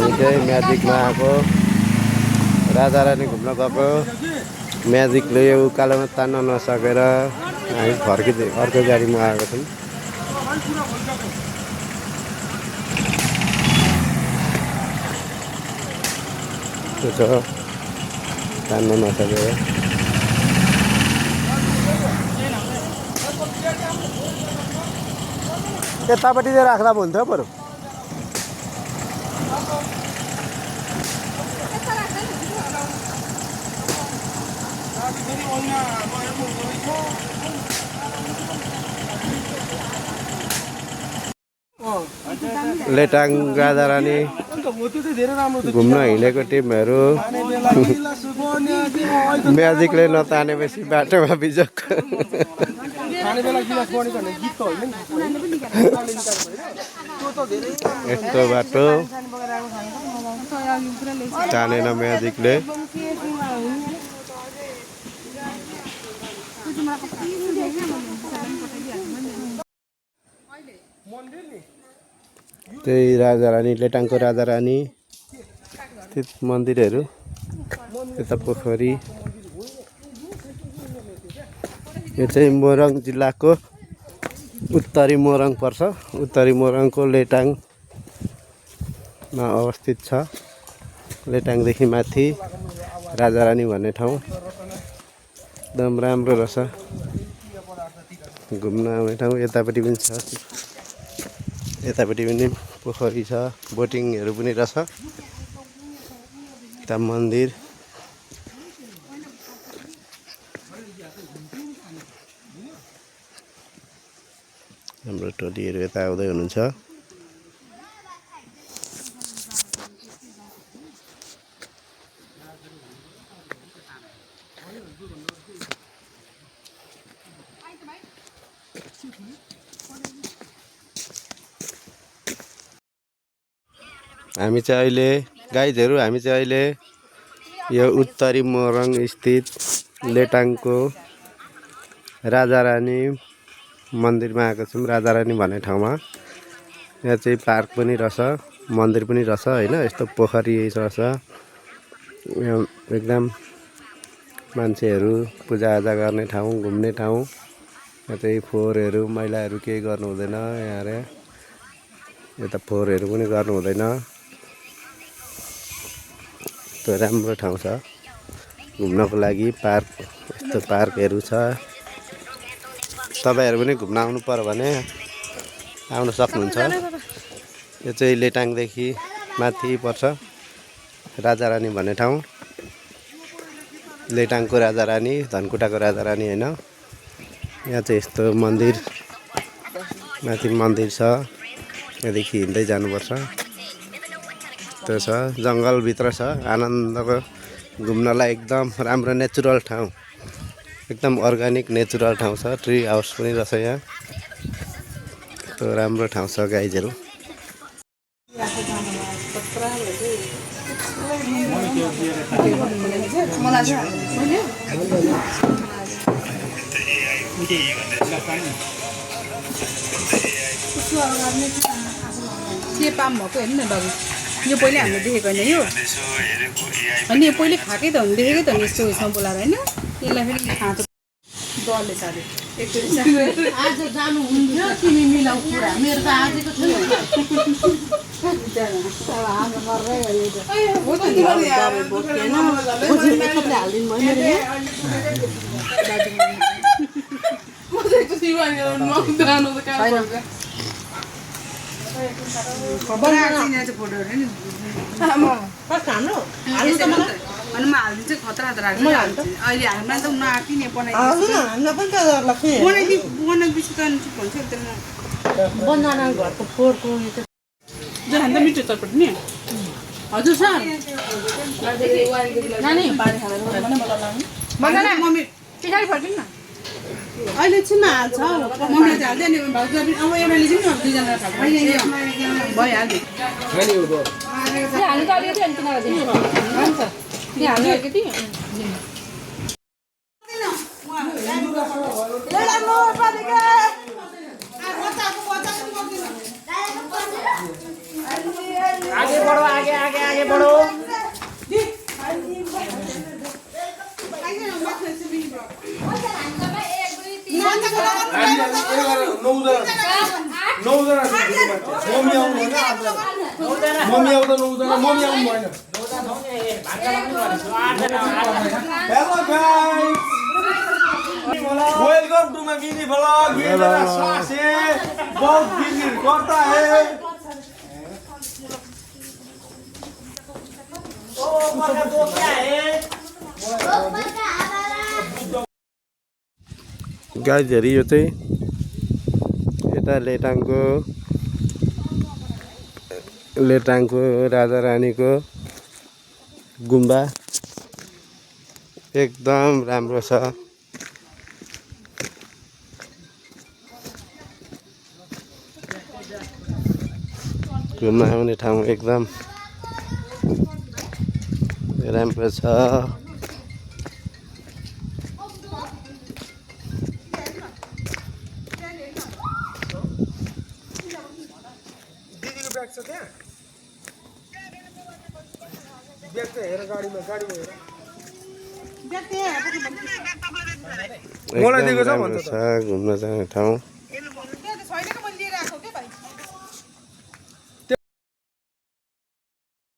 हामी चाहिँ म्याजिकमा आएको राजारानी घुम्न गएको म्याजिकले उकालोमा तान्न नसकेर हामी फर्किँदै अर्को गाडीमा आएको छौँ। त्यो छ तान्न नसकेर यतापट्टि चाहिँ राख्दा हुन्थ्यो बरु। लेटाङ राजारानी घुम्न हिँडेको टिमहरू म्याजिकले नतानेपछि बाटोमा बिजोक। यस्तो बाटो तानेन म्याजिकले। त्यही राजारानी लेटाङको राजारानी स्थित मन्दिरहरू यता पोखरी। यो चाहिँ मोरङ जिल्लाको उत्तरी मोरङ पर्छ। उत्तरी मोरङको लेटाङमा अवस्थित छ। लेटाङदेखि माथि राजारानी भन्ने ठाउँ एकदम राम्रो रहेछ घुम्न आउने ठाउँ। यतापट्टि पनि छ, यतापट्टि पनि पोखरी छ, बोटिङहरू पनि रहेछ। यता मन्दिर हाम्रो टोलीहरू यता आउँदै हुनुहुन्छ। हामी चाहिँ अहिले गाइजहरू यो उत्तरी मोरङ स्थित लेटाङको राजारानी मन्दिरमा आएको छौँ। राजारानी भन्ने ठाउँमा यहाँ चाहिँ पार्क पनि रहेछ, मन्दिर पनि रहेछ होइन। यस्तो पोखरी रहेछ, एकदम मान्छेहरू पूजाआजा गर्ने ठाउँ, घुम्ने ठाउँ। यहाँ चाहिँ फोहोरहरू मैलाहरू केही गर्नु हुँदैन। यहाँ यता फोहोरहरू पनि गर्नु हुँदैन। त्यो राम्रो ठाउँ छ घुम्नको लागि। पार्क, यस्तो पार्कहरू छ। तपाईहरु पनि घुम्न आउनु पर्यो भने आउन सक्नुहुन्छ। यो चाहिँ लेटाङदेखि माथि पर्छ राजारानी भन्ने ठाउँ। लेटाङको राजारानी, धनकुटाको राजारानी हैन। यहाँ चाहिँ यस्तो मन्दिर, माथि मन्दिर छ। यहाँदेखि हिँड्दै जानुपर्छ। त्यो छ, जङ्गलभित्र छ। आनन्दको घुम्नलाई एकदम राम्रो नेचुरल ठाउँ, एकदम अर्ग्यानिक नेचुरल ठाउँ छ। ट्री हाउस पनि रहेछ यहाँ। त्यो राम्रो ठाउँ छ गाइजहरू। के पाम भएको हेर्नु न बाबु, यो पहिले हामीले देखेको होइन यो, अनि यो पहिले खाएकै त हो देखेकै त हो यस्तो उयसमा बोलाएर होइन। यसलाई फेरि खाँचो डरले साथी आज जानु हुन्थ्यो तिमी मिलाउ कुरा, मेरो त आजको थियो। हालिदिन्छ खतरा त राख्छ अहिले हामीलाई त नआकिने बनाइदिन्छ मिठो चटपट नि। हजुर सर नानी मम्मी पछाडि फर्किनु न। अहिले छिन हाल्छ मम्मीले चाहिँ हाल्दै नि भाउजू अब एमाले चाहिँ नि दुईजना भइहाल्यो। हाल्नु त अलिकति अनि किन हुन्छ हाल्नु अलिकति। आगे बढो, आगे आगे बडो मम्मी आउँदा 9 जना मम्मी आउनु भएन hello guys welcome to my mini blog ये मेरा सास है बहुत बिजी करता है ओ मगर वो क्या है गाइजहरू यो चाहिँ यता लेटाङको राजा रानीको गुम्बा एकदम राम्रो छ घुम्न आउने ठाउँ एकदम राम्रो छ मलाई दिएको छ घुम्न जाने ठाउँ